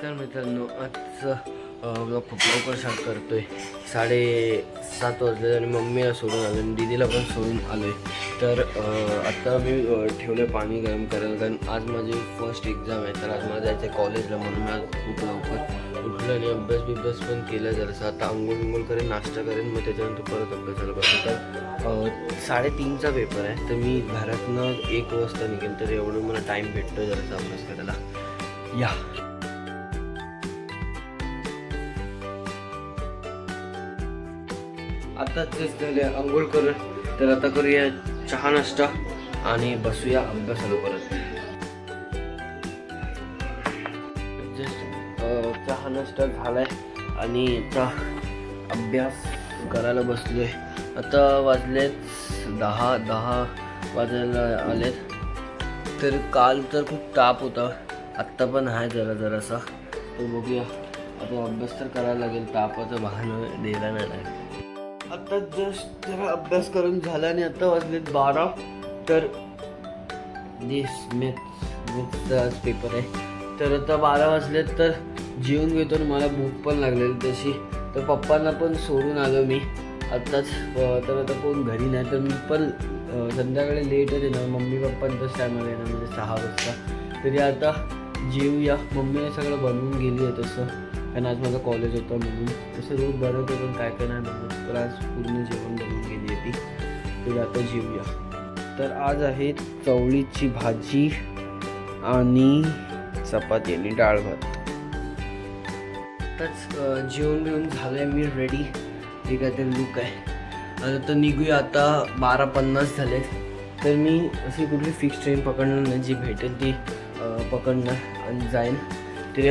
तर मित्रांनो आज ब्लॉग खूप लवकर स्टार्ट करतोय. 7:30 वाजले आणि मम्मीला सोडून आलो आणि दीदीला पण सोडून आलो आहे. तर आत्ता मी ठेवलं पाणी गरम करायला, कारण आज माझी फर्स्ट एक्झाम आहे. तर आज मला जायचं आहे कॉलेजला, म्हणून मी आज खूप लवकर उठलं आणि अभ्यास पण केला जरासा. आता आंघोळ करेन, नाश्ता करेन, मग त्याच्यानंतर परत अभ्यासाला बसेल. तर 3:30चा पेपर आहे, तर मी घरातनं 1 वाजता निघेल. तर एवढं मला टाईम भेटतो जरासा अभ्यास करायला. या आता तेच झाले आंघोळ करून. तर आता करूया चहा नाश्ता आणि बसूया अभ्यासाला परत. जस्ट चहा नाश्ता झालाय आणि आता अभ्यास करायला बसलोय. आता वाजलेत 10 वाजायला आलेत. तर काल तर खूप ताप होता, आत्ता पण आहे जरासा. तर बघूया, आता अभ्यास तर करायला लागेल, तापाचं बहाणं द्यायला नाही. आता जस्ट जरा अभ्यास करून झाला आणि आता वाजलेत 12. तर मॅथचा पेपर आहे. तर आता 12 वाजलेत, तर जेवून घेतो. मला भूक पण लागलेली तशी. तर पप्पांना पण सोडून आलो मी आत्ताच. तर आता कोण घरी नाही, तर मी पण संध्याकाळी लेटच येणार. मम्मी पप्पांचाच टायमाला येणार, म्हणजे 6 वाजता. तरी आता जेवूया. मम्मीने सगळं बनवून गेली आहे तसं, कारण आज माझं कॉलेज होतं म्हणून. तसं रोज बनवतो, पण काय नाही बनवत. तर आज पूर्ण जेवण बनवून गेली आहे ती. तर आता जेवूया. तर आज आहे चवळीची भाजी आणि चपाती आणि डाळ भात. आताच जेवण बिवून झालं आहे, मी रेडी. ठीक आहे, ते लुक आहे. आता निघूया. आता 12:50 झाले. तर मी अशी कुठली फिक्स ट्रेन पकडणार नाही, जी भेटेल ती पकडणार आणि जाईन. तर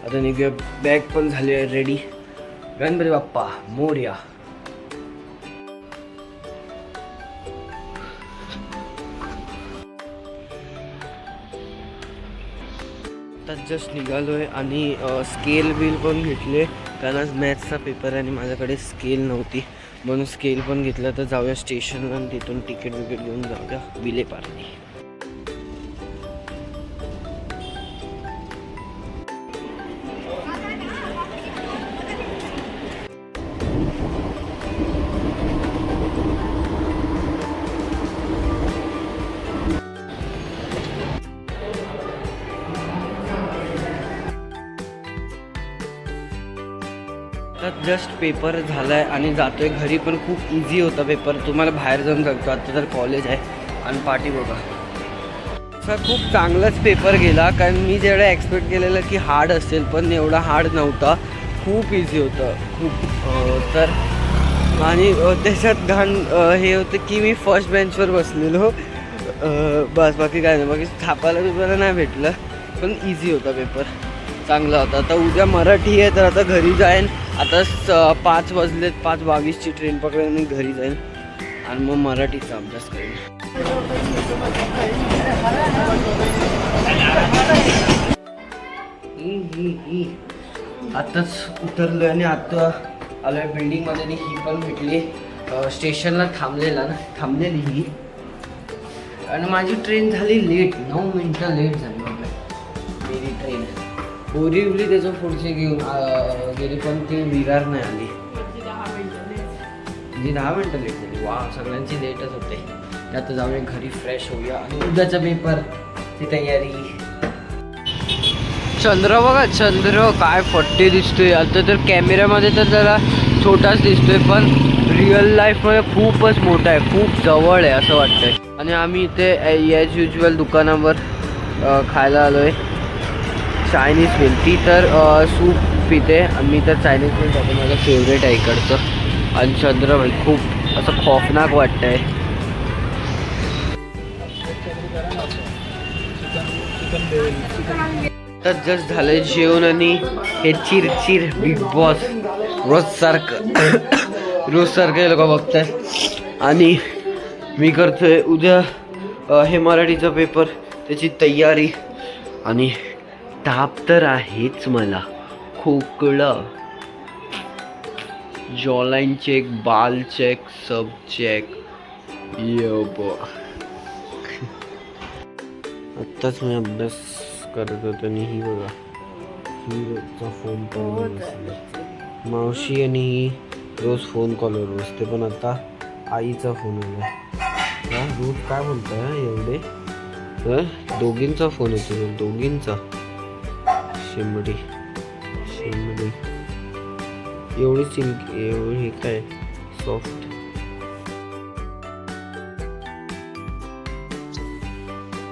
आता निघूया. बॅग पण झाली आहे रेडी. गणपती बाप्पा मोरया. आता जस्ट निघालो आहे आणि स्केल बिल पण घेतले, कारण आज मॅथ्सचा पेपर आहे आणि माझ्याकडे स्केल नव्हती, म्हणून स्केल पण घेतलं. तर जाऊया स्टेशनला आणि तिथून तिकीट घेऊन जाऊया विलेपार्ले. जस्ट पेपर झाला आहे आणि जातोय घरी. पण खूप इझी होता पेपर, तुम्हाला बाहेर जाऊन सांगतो. आता तर कॉलेज आहे आणि पार्टी बघा. असा खूप चांगलाच पेपर गेला, कारण मी जेवढं एक्सपेक्ट केलेलं की हार्ड असेल, पण एवढा हार्ड नव्हता. खूप इझी होतं खूप. तर आणि त्याच्यात घाण हे होतं की मी फर्स्ट बेंचवर बसलेलो, बस बाकी काय नाही. बाकी छापायला पेपरला नाही भेटलं, पण इझी होता पेपर, चांगला होता. आता उद्या मराठी आहे, तर आता घरी जाईन. आता 5 वाजलेत, 5:22ची ट्रेन पकडेन आणि घरी जाईन आणि मग मराठीचा अभ्यास करेन. आताच उतरलोय आणि आता आलोय बिल्डिंगमध्ये आणि ही पण भेटली. स्टेशनला थांबलेली ही. आणि माझी ट्रेन झाली लेट, 9 मिनटं लेट झाली मेरी ट्रेन. बोरिवली त्याचं पुढचे घेऊन गेली, पण ती विरार नाही आली. म्हणजे 10 मिनटं लेट झाली. वा, सगळ्यांची लेटच होते. आता जाऊया घरी, फ्रेश होऊया आणि उद्याचा पेपरची तयारी. चंद्र बघा, चंद्र काय फट्टे दिसतोय. आता तर कॅमेऱ्यामध्ये तर जरा छोटाच दिसतोय, पण रिअल लाईफमध्ये खूपच मोठा आहे, खूप जवळ आहे असं वाटतंय. आणि आम्ही इथे ॲज युजल दुकानावर खायला आलो आहे. Chinese mill. ती तर सूप पिते आणि मी तर चायनीज मिल खाते, माझं फेवरेट आहे इकडचं. आणि चंद्र भाई खूप असं खौफनाक वाटतं आहे. तर जस्ट झालं जेवण आणि हे चिरचिर बिग बॉस रोज सारखं हे लोक बघतात. आणि मी करतोय उद्या हे मराठीचा पेपर, त्याची तयारी. आणि ताप तर आहेच मला, खोकला, जॉलाइन चेक, बाल चेक, सब चेक. आत्ताच मी अभ्यास करत होतो आणि ही बघा ही रोजचा फोन कॉल मावशी आणि ही रोज फोन कॉलवर बसते, पण आता आईचा फोन आला. हा रोज काय बोलताय एवढे? दोघींचा फोन येतो, दोघींचा. शिमडी शिमडी एवढी सिल्की, एवढी काय सॉफ्ट.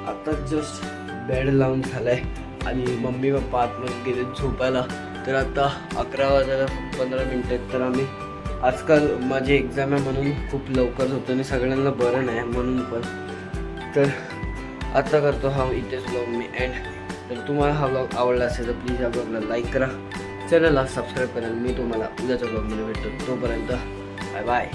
आता जस्ट बेड लावून झालाय आणि मम्मी पप्पा आतमध्ये गेले झोपायला. तर आता 11 वाजायला 15 मिनिटं. तर आम्ही आजकाल माझी एक्झाम आहे म्हणून खूप लवकर होतो आणि सगळ्यांना बरं नाही म्हणून पण. तर आता करतो हा इथेच ब्लॉग मी एंड. तर तुम्हाला हा ब्लॉग आवडला असेल तर प्लीज या ब्लॉगला लाईक करा, चॅनलला सबस्क्राईब करा. मी तुम्हाला उद्याच्या ब्लॉगमध्ये भेटतो. तोपर्यंत बाय बाय.